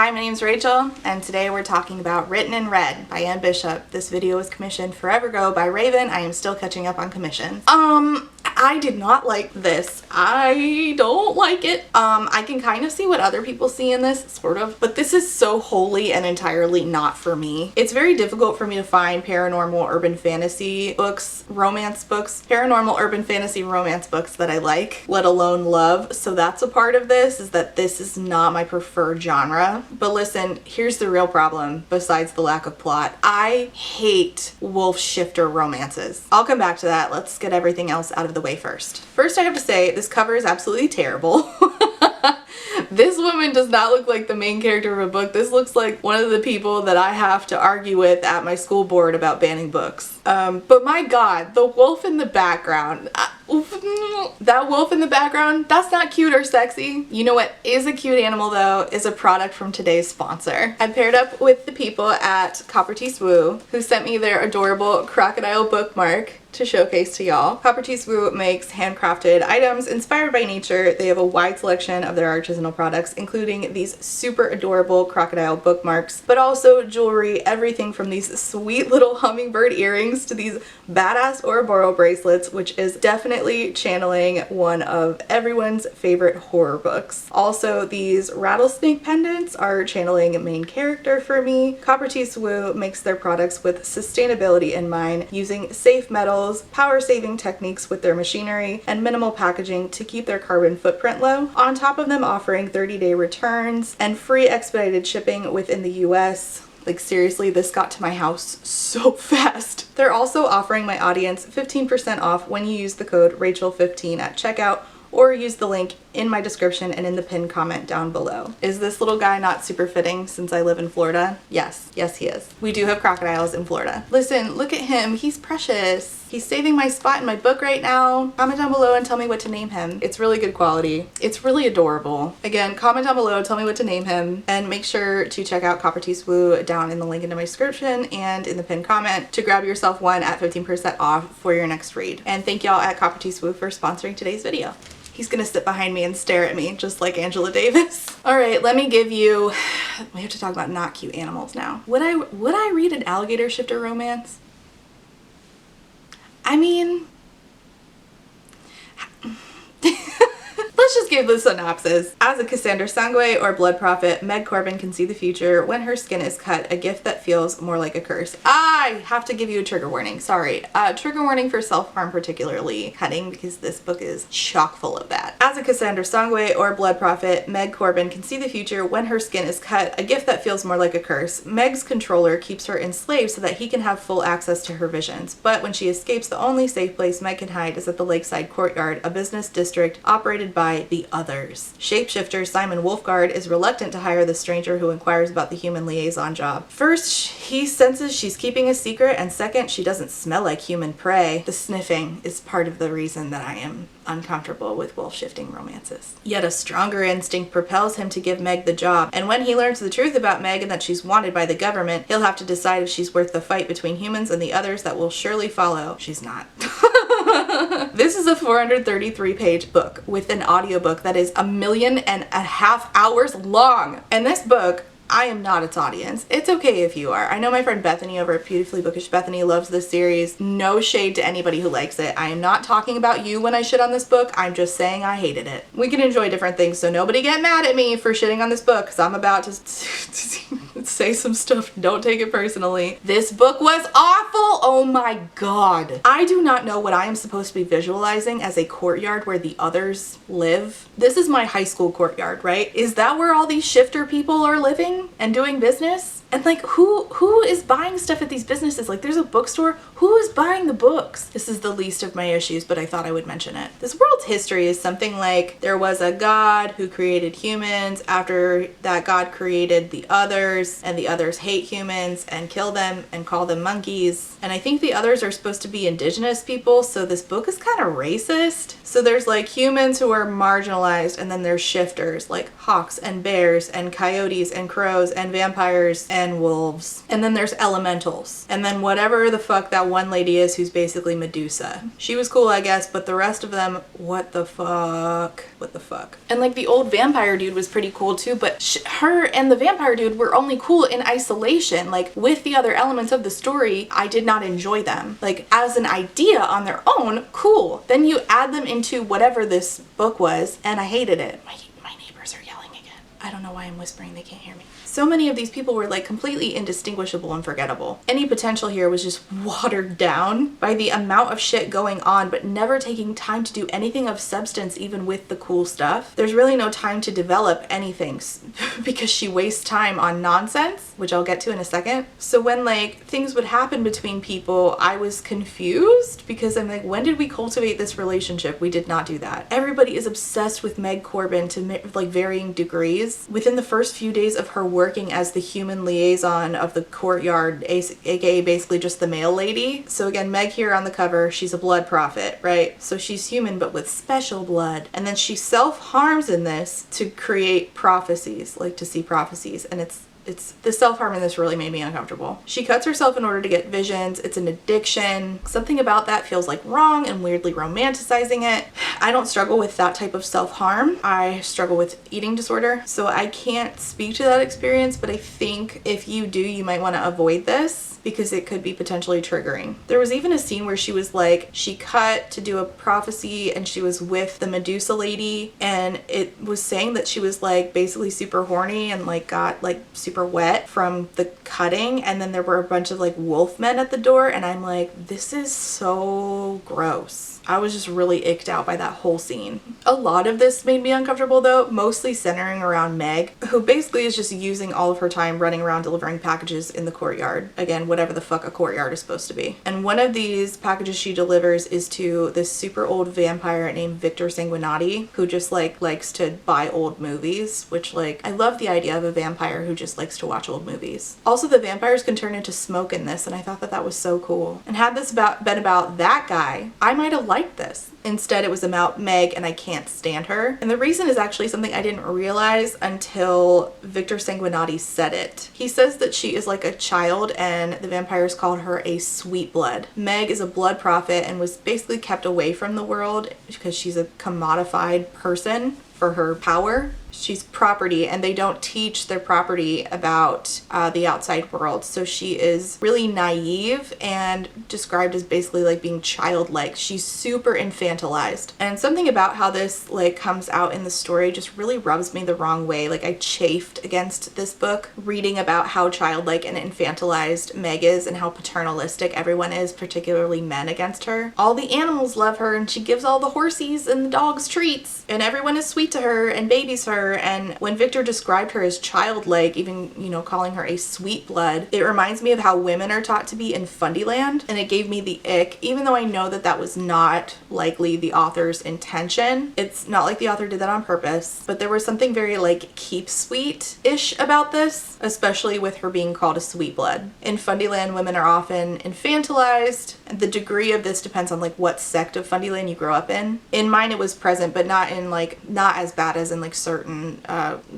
Hi, my name's Rachel, and today we're talking about Written in Red by Anne Bishop. This video was commissioned forever ago by Raven. I am still catching up on commissions. I did not like this. I don't like it. I can kind of see what other people see in this, sort of, but this is so wholly and entirely not for me. It's very difficult for me to find paranormal urban fantasy books, romance books, paranormal urban fantasy romance books that I like, let alone love. So that's a part of this, is that this is not my preferred genre. But listen, here's the real problem, besides the lack of plot. I hate wolf shifter romances. I'll come back to that. Let's get everything else out of the way first. First, I have to say this cover is absolutely terrible. This woman does not look like the main character of a book. This looks like one of the people that I have to argue with at my school board about banning books. But my God, the wolf in the background. That wolf in the background, that's not cute or sexy. You know what is a cute animal though, is a product from today's sponsor. I paired up with the people at CoppertisWu who sent me their adorable crocodile bookmark to showcase to y'all. CoppertisWu makes handcrafted items inspired by nature. They have a wide selection of their artisanal products, including these super adorable crocodile bookmarks, but also jewelry, everything from these sweet little hummingbird earrings to these badass Ouroboros bracelets, which is definitely channeling one of everyone's favorite horror books. Also, these rattlesnake pendants are channeling main character for me. CoppertisWu makes their products with sustainability in mind, using safe metals, power-saving techniques with their machinery, and minimal packaging to keep their carbon footprint low. On top of them offering 30-day returns and free expedited shipping within the US. Like seriously, this got to my house so fast. They're also offering my audience 15% off when you use the code Rachel15 at checkout, or use the link in my description and in the pinned comment down below. Is this little guy not super fitting since I live in Florida? Yes, yes he is. We do have crocodiles in Florida. Listen, look at him, he's precious. He's saving my spot in my book right now. Comment down below and tell me what to name him. It's really good quality. It's really adorable. Again, comment down below, tell me what to name him, and make sure to check out CoppertisWu down in the link into my description and in the pinned comment to grab yourself one at 15% off for your next read. And thank y'all at CoppertisWu for sponsoring today's video. He's gonna sit behind me and stare at me just like Angela Davis. All right, let me give you, we have to talk about not cute animals now. Would I read an alligator shifter romance? I mean, let's just give the synopsis. As a Cassandra Sangue or blood prophet, Meg Corbin can see the future when her skin is cut, a gift that feels more like a curse. I have to give you a trigger warning, sorry. Trigger warning for self-harm, particularly cutting, because this book is chock full of that. As a Cassandra Sangue or blood prophet, Meg Corbin can see the future when her skin is cut, a gift that feels more like a curse. Meg's controller keeps her enslaved so that he can have full access to her visions. But when she escapes, the only safe place Meg can hide is at the Lakeside Courtyard, a business district operated by the Others. Shapeshifter Simon Wolfgard is reluctant to hire the stranger who inquires about the human liaison job. First, he senses she's keeping a secret, and second, she doesn't smell like human prey. The sniffing is part of the reason that I am uncomfortable with wolf-shifting romances. Yet a stronger instinct propels him to give Meg the job, and when he learns the truth about Meg and that she's wanted by the government, he'll have to decide if she's worth the fight between humans and the others that will surely follow. She's not. This is a 433-page book with an audiobook that is 1.5 million hours long. And this book, I am not its audience. It's okay if you are. I know my friend Bethany over at Beautifully Bookish Bethany loves this series. No shade to anybody who likes it. I am not talking about you when I shit on this book. I'm just saying I hated it. We can enjoy different things, so nobody get mad at me for shitting on this book, because I'm about to say some stuff. Don't take it personally. This book was awful. Oh my God. I do not know what I am supposed to be visualizing as a courtyard where the others live. This is my high school courtyard, right? Is that where all these shifter people are living and doing business? And like, who is buying stuff at these businesses? Like, there's a bookstore. Who is buying the books? This is the least of my issues, but I thought I would mention it. This world's history is something like there was a god who created humans. After that god created the others, and the others hate humans and kill them and call them monkeys. And I think the others are supposed to be indigenous people, so this book is kind of racist. So there's like humans who are marginalized, and then there's shifters like hawks and bears and coyotes and crows and vampires and wolves. And then there's elementals. And then whatever the fuck that one lady is who's basically Medusa. She was cool, I guess, but the rest of them, what the fuck? What the fuck? And like the old vampire dude was pretty cool too, but her and the vampire dude were only cool in isolation. Like with the other elements of the story, I did not enjoy them. Like as an idea on their own, cool. Then you add them into whatever this book was, and I hated it. My neighbors are yelling again. I don't know why I'm whispering, they can't hear me. So many of these people were like completely indistinguishable and forgettable. Any potential here was just watered down by the amount of shit going on, but never taking time to do anything of substance even with the cool stuff. There's really no time to develop anything because she wastes time on nonsense, which I'll get to in a second. So when like things would happen between people, I was confused because I'm like, when did we cultivate this relationship? We did not do that. Everybody is obsessed with Meg Corbin to like varying degrees. Within the first few days of her working as the human liaison of the courtyard, aka basically just the mail lady. So again, Meg here on the cover, she's a blood prophet, right? So she's human but with special blood. And then she self-harms in this to create prophecies, like to see prophecies. And it's the self-harm in this really made me uncomfortable. She cuts herself in order to get visions. It's an addiction. Something about that feels like wrong and weirdly romanticizing it. I don't struggle with that type of self-harm. I struggle with eating disorder. So I can't speak to that experience, but I think if you do, you might want to avoid this because it could be potentially triggering. There was even a scene where she was like, she cut to do a prophecy and she was with the Medusa lady, and it was saying that she was like basically super horny and like got like super wet from the cutting, and then there were a bunch of like wolf men at the door, and I'm like, this is so gross. I was just really icked out by that whole scene. A lot of this made me uncomfortable though, mostly centering around Meg, who basically is just using all of her time running around delivering packages in the courtyard. Again, whatever the fuck a courtyard is supposed to be. And one of these packages she delivers is to this super old vampire named Victor Sanguinati, who just like likes to buy old movies, which like, I love the idea of a vampire who just likes to watch old movies. Also, the vampires can turn into smoke in this, and I thought that that was so cool. And had this been about that guy, I might have liked this. Instead, it was about Meg, and I can't stand her. And the reason is actually something I didn't realize until Victor Sanguinati said it. He says that she is like a child, and the vampires called her a sweet blood. Meg is a blood prophet and was basically kept away from the world because she's a commodified person for her power. She's property, and they don't teach their property about the outside world. So she is really naive and described as basically like being childlike. She's super infantilized. And something about how this like comes out in the story just really rubs me the wrong way. Like I chafed against this book, reading about how childlike and infantilized Meg is and how paternalistic everyone is, particularly men against her. All the animals love her, and she gives all the horsies and the dogs treats, and everyone is sweet to her and babies her. And when Victor described her as childlike, even, you know, calling her a sweet blood, it reminds me of how women are taught to be in Fundyland, and it gave me the ick, even though I know that that was not likely the author's intention. It's not like the author did that on purpose, but there was something very like keep sweet-ish about this, especially with her being called a sweet blood. In Fundyland, women are often infantilized, and the degree of this depends on like what sect of Fundyland you grow up in. In mine, it was present, but not in like, not as bad as in like certain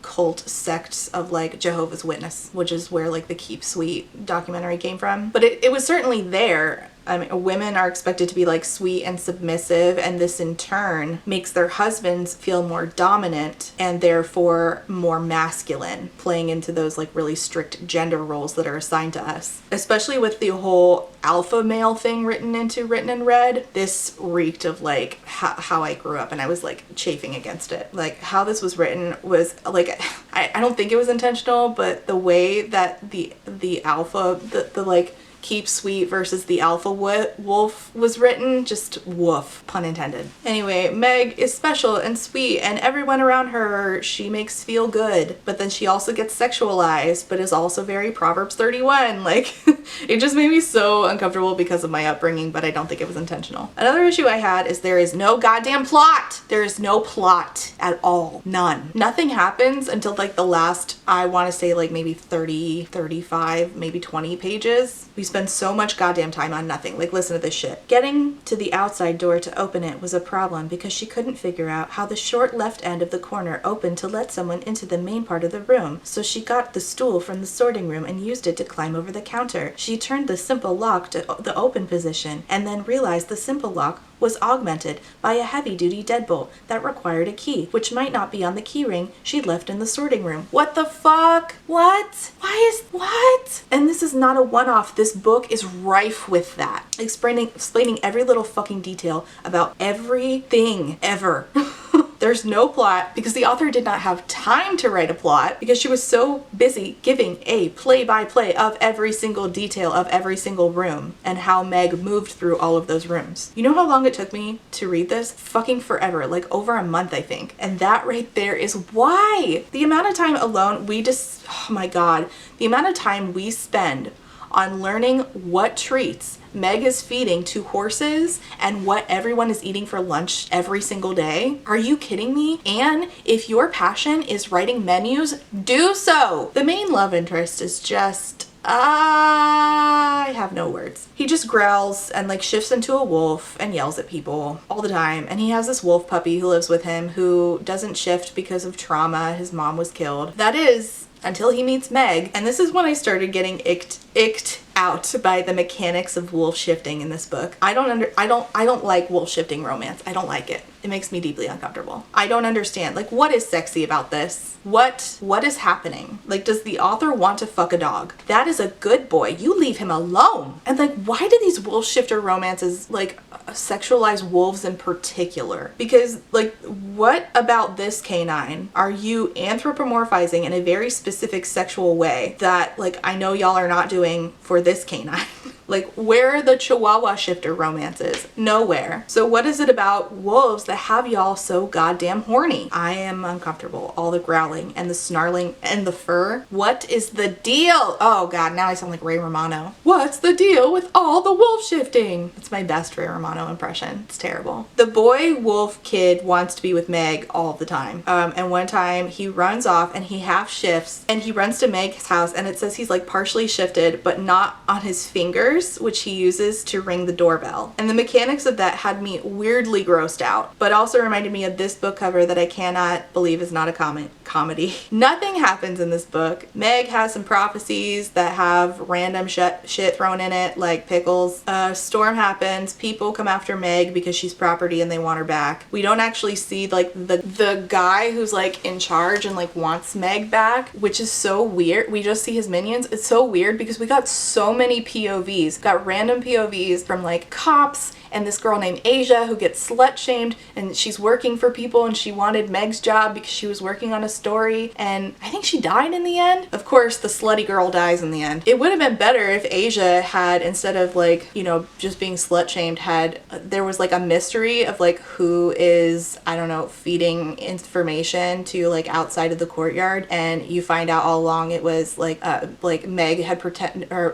cult sects of like Jehovah's Witness, which is where like the Keep Sweet documentary came from. But it was certainly there. I mean, women are expected to be like sweet and submissive, and this in turn makes their husbands feel more dominant and therefore more masculine, playing into those like really strict gender roles that are assigned to us. Especially with the whole alpha male thing written in red, this reeked of like how I grew up, and I was like chafing against it. Like how this was written was like, I don't think it was intentional, but the way that the alpha, the like Keep Sweet versus the Alpha Wolf was written, just woof, pun intended. Anyway, Meg is special and sweet, and everyone around her she makes feel good, but then she also gets sexualized, but is also very Proverbs 31. Like, it just made me so uncomfortable because of my upbringing, but I don't think it was intentional. Another issue I had is there is no goddamn plot. There is no plot at all. None. Nothing happens until like the last, I want to say like maybe 30, 35, maybe 20 pages. We spend so much goddamn time on nothing. Like, listen to this shit. Getting to the outside door to open it was a problem because she couldn't figure out how the short left end of the corner opened to let someone into the main part of the room. So she got the stool from the sorting room and used it to climb over the counter. She turned the simple lock to the open position and then realized the simple lock was augmented by a heavy-duty deadbolt that required a key, which might not be on the key ring she'd left in the sorting room. What the fuck? What? What? And this is not a one-off. This book is rife with that. Explaining every little fucking detail about everything ever. There's no plot because the author did not have time to write a plot because she was so busy giving a play-by-play of every single detail of every single room and how Meg moved through all of those rooms. You know how long it took me to read this? Fucking forever, like over a month, I think. And that right there is why. The amount of time alone oh my God, the amount of time we spend on learning what treats Meg is feeding to horses and what everyone is eating for lunch every single day. Are you kidding me? And if your passion is writing menus, do so. The main love interest is just, I have no words. He just growls and like shifts into a wolf and yells at people all the time. And he has this wolf puppy who lives with him who doesn't shift because of trauma. His mom was killed. That is until he meets Meg. And this is when I started getting icked out by the mechanics of wolf shifting in this book. I don't like wolf shifting romance. I don't like it. It makes me deeply uncomfortable. I don't understand. Like, what is sexy about this? What is happening? Like, does the author want to fuck a dog? That is a good boy. You leave him alone. And like, why do these wolf shifter romances like sexualize wolves in particular? Because like, what about this canine are you anthropomorphizing in a very specific sexual way that like I know y'all are not doing for this canine? Like, where are the Chihuahua shifter romances? Nowhere. So what is it about wolves that have y'all so goddamn horny? I am uncomfortable. All the growling and the snarling and the fur. What is the deal? Oh God, now I sound like Ray Romano. What's the deal with all the wolf shifting? It's my best Ray Romano impression. It's terrible. The boy wolf kid wants to be with Meg all the time. And one time he runs off and he half shifts and he runs to Meg's house and it says he's like partially shifted but not on his fingers, which he uses to ring the doorbell. And the mechanics of that had me weirdly grossed out, but also reminded me of this book cover that I cannot believe is not a comedy. Nothing happens in this book. Meg has some prophecies that have random shit thrown in it, like pickles. A storm happens. People come after Meg because she's property and they want her back. We don't actually see like the guy who's like in charge and like wants Meg back, which is so weird. We just see his minions. It's so weird because we got so many POVs. Got random POVs from like cops and this girl named Asia who gets slut shamed and she's working for people and she wanted Meg's job because she was working on a story and I think she died in the end. Of course, the slutty girl dies in the end. It would have been better if Asia had, instead of like, you know, just being slut shamed, there was like a mystery of like who is, I don't know, feeding information to like outside of the courtyard, and you find out all along it was like Meg had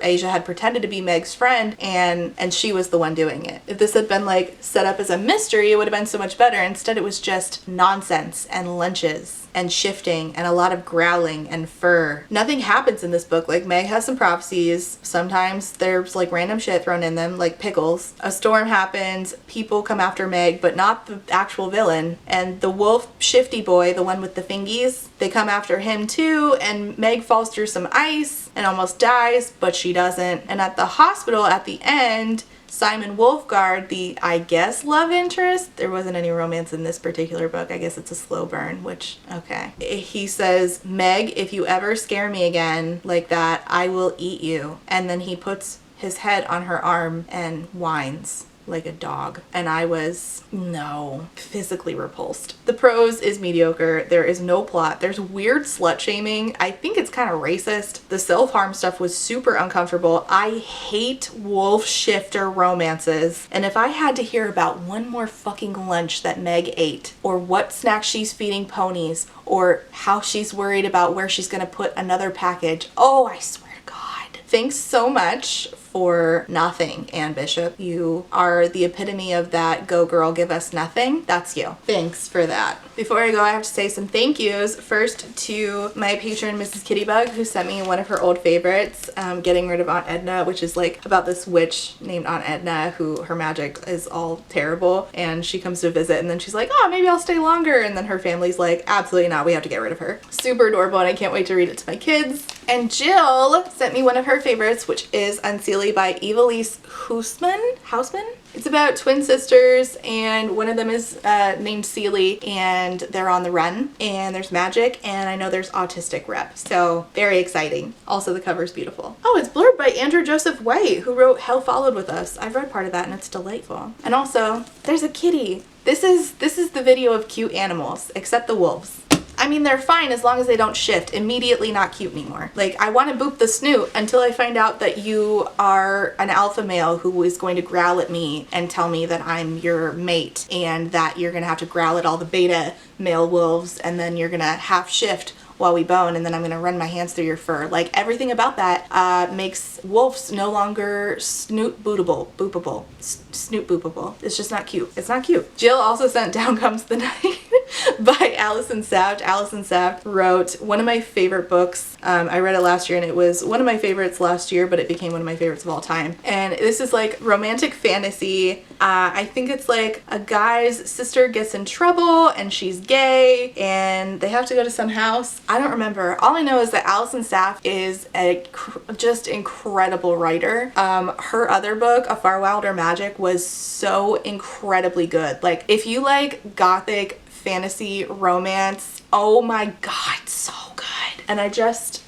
Asia had pretended to be Meg's friend and she was the one doing it. If this had been like set up as a mystery, it would have been so much better. Instead it was just nonsense and lunches and shifting and a lot of growling and fur. Nothing happens in this book. Like, Meg has some prophecies. Sometimes there's like random shit thrown in them, like pickles. A storm happens, people come after Meg, but not the actual villain. And the wolf shifty boy, the one with the fingies, they come after him too, and Meg falls through some ice and almost dies, but she doesn't. And at the hospital at the end, Simon Wolfgard, the, I guess, love interest, there wasn't any romance in this particular book. I guess it's a slow burn, which, okay. He says, Meg, if you ever scare me again like that, I will eat you. And then he puts his head on her arm and whines like a dog. And I was, physically repulsed. The prose is mediocre. There is no plot. There's weird slut shaming. I think it's kind of racist. The self-harm stuff was super uncomfortable. I hate wolf shifter romances. And if I had to hear about one more fucking lunch that Meg ate, or what snack she's feeding ponies, or how she's worried about where she's gonna put another package, oh, I swear to God. Thanks so much for nothing, Anne Bishop. You are the epitome of that go girl, give us nothing. That's you. Thanks for that. Before I go, I have to say some thank yous. First to my patron, Mrs. Kittybug, who sent me one of her old favorites, Getting Rid of Aunt Edna, which is like about this witch named Aunt Edna who her magic is all terrible, and she comes to visit and then she's like, oh, maybe I'll stay longer, and then her family's like, absolutely not, we have to get rid of her. Super adorable, and I can't wait to read it to my kids. And Jill sent me one of her favorites, which is Unseelie by Evelise Hausman. It's about twin sisters, and one of them is named Seely, and they're on the run, and there's magic, and I know there's autistic rep, so very exciting. Also, the cover's beautiful. Oh, it's blurred by Andrew Joseph White, who wrote Hell Followed with Us. I've read part of that, and it's delightful. And also, there's a kitty. This is the video of cute animals, except the wolves. I mean, they're fine as long as they don't shift. Immediately not cute anymore. Like, I want to boop the snoot until I find out that you are an alpha male who is going to growl at me and tell me that I'm your mate, and that you're going to have to growl at all the beta male wolves, and then you're going to half shift while we bone, and then I'm gonna run my hands through your fur. Like, everything about that makes wolves no longer snoot boopable. Snoot boopable. It's just not cute. It's not cute. Jill also sent Down Comes the Night by Allison Saft. Allison Saft wrote one of my favorite books. I read it last year, and it was one of my favorites last year, but it became one of my favorites of all time. And this is like romantic fantasy. I think it's like a guy's sister gets in trouble and she's gay and they have to go to some house. I don't remember. All I know is that Allison Saft is a just incredible writer. Her other book, A Far Wilder Magic, was so incredibly good. Like, if you like gothic fantasy romance, oh my god, so good. And I just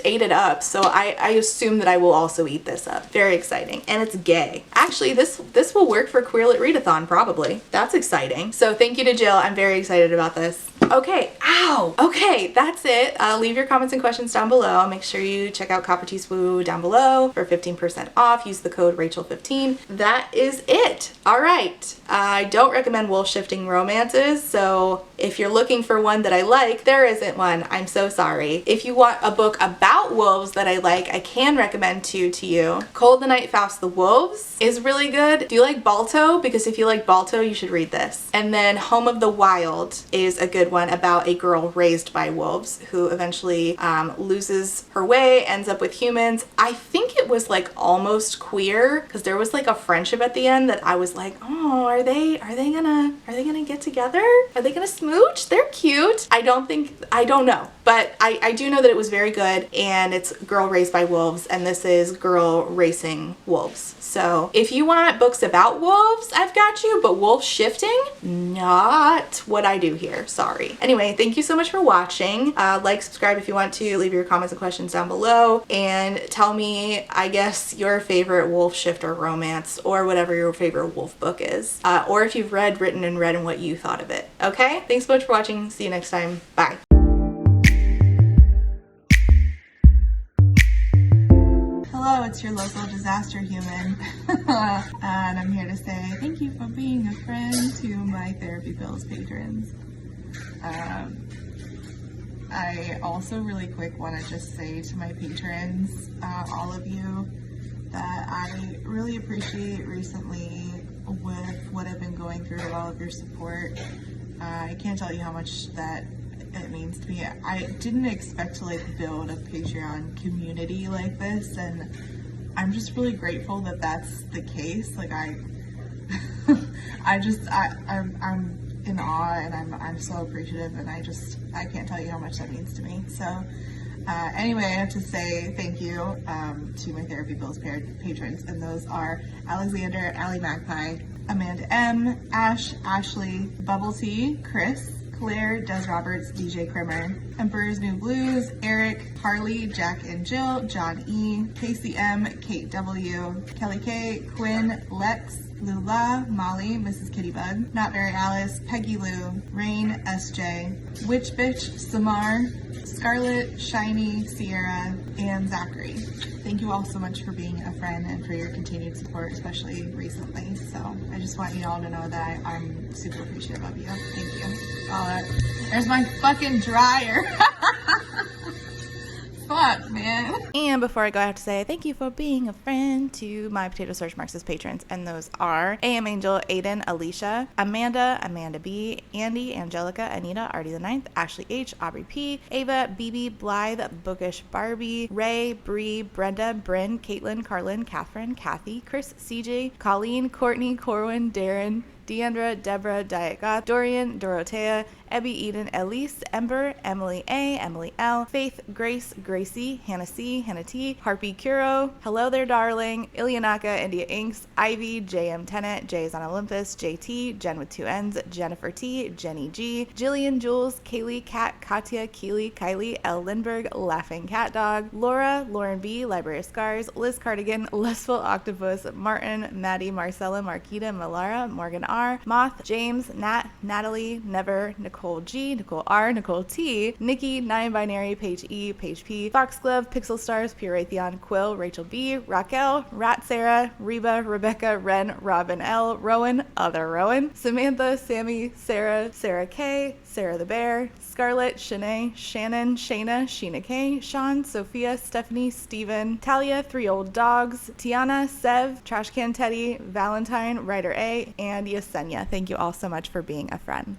ate it up, so I assume that I will also eat this up. Very exciting. And it's gay. Actually, this will work for Queer Lit Readathon, probably. That's exciting. So thank you to Jill. I'm very excited about this. Okay, ow! Okay, that's it. Leave your comments and questions down below. Make sure you check out CoppertisWu down below for 15% off. Use the code Rachel15. That is it. All right. I don't recommend wolf shifting romances, so if you're looking for one that I like, there isn't one. I'm so sorry. If you want a book about wolves that I like, I can recommend two to you. Cold the Night Faust the Wolves is really good. Do you like Balto? Because if you like Balto, you should read this. And then Home of the Wild is a good one about a girl raised by wolves who eventually loses her way, ends up with humans. I think it was like almost queer, because there was like a friendship at the end that I was like, oh, are they gonna get together? Are they gonna smooch? They're cute. I don't know. But I do know that it was very good, and it's girl raised by wolves, and this is girl racing wolves. So if you want books about wolves, I've got you, but wolf shifting, not what I do here. Sorry. Anyway, thank you so much for watching. Like, subscribe if you want to. Leave your comments and questions down below, and tell me, I guess, your favorite wolf shifter romance, or whatever your favorite wolf book is. Or if you've read Written and Read and what you thought of it. Okay? Thanks so much for watching. See you next time. Bye. Hello, it's your local disaster human, and I'm here to say thank you for being a friend to my Therapy Pills patrons. I also really quick want to just say to my patrons, all of you, that I really appreciate recently with what I've been going through, all of your support. I can't tell you how much that it means to me. I didn't expect to like build a Patreon community like this, and I'm just really grateful that that's the case. Like I'm in awe, and I'm so appreciative, and I can't tell you how much that means to me. So anyway, I have to say thank you to my Therapy Pills patrons, and those are Alexander, Allie Magpie, Amanda M, Ash, Ashley, Bubble Tea, Chris, Claire, Des Roberts, DJ Krimmer, Emperor's New Blues, Eric, Harley, Jack and Jill, John E, Casey M, Kate W, Kelly K, Quinn, Lex, Lula, Molly, Mrs. Kittybug, Not Very Alice, Peggy Lou, Rain, SJ, Witch Bitch, Samar, Scarlett, Shiny, Sierra, and Zachary. Thank you all so much for being a friend and for your continued support, especially recently. So I just want you all to know that I'm super appreciative of you. Thank you. There's my fucking dryer. Fuck, man. And And before I go, I have to say thank you for being a friend to my Potato Search Marxist patrons. And those are AM Angel, Aiden, Alicia, Amanda, Amanda B, Andy, Angelica, Anita, Artie the Ninth, Ashley H, Aubrey P, Ava, BB, Blythe, Bookish Barbie, Ray, Bree, Brenda, Bryn, Caitlin, Carlin, Catherine, Kathy, Chris, CJ, Colleen, Courtney, Corwin, Darren, Deandra, Deborah, Diet Goth, Dorian, Dorothea, Ebby, Eden, Elise, Ember, Emily A, Emily L, Faith, Grace, Gracie, Hannah C, Hannah T, Harpy Curo, Hello There Darling, Ilianaka, India Inks, Ivy, JM Tennant, Jay is on Olympus, JT, Jen with 2 N's, Jennifer T, Jenny G, Jillian, Jules, Kaylee, Kat, Katya, Keely, Kylie, L. Lindbergh, Laughing Cat Dog, Laura, Lauren B, Library of Scars, Liz Cardigan, Lessful Octopus, Martin, Maddie, Marcella, Marquita, Malara, Morgan R, Moth, James, Nat, Natalie, Never, Nicole G, Nicole R, Nicole T, Nikki, 9-Binary, Paige E, Paige P, Foxglove, Pixel Stars, Pure Raytheon, Quill, Rachel B, Raquel, Rat Sarah, Reba, Rebecca, Ren, Robin L, Rowan, Other Rowan, Samantha, Sammy, Sarah, Sarah K, Sarah the Bear, Scarlett, Shanae, Shannon, Shayna, Sheena K, Sean, Sophia, Stephanie, Steven, Talia, 3 Old Dogs, Tiana, Sev, Trashcan Teddy, Valentine, Writer A, and Yesenia. Thank you all so much for being a friend.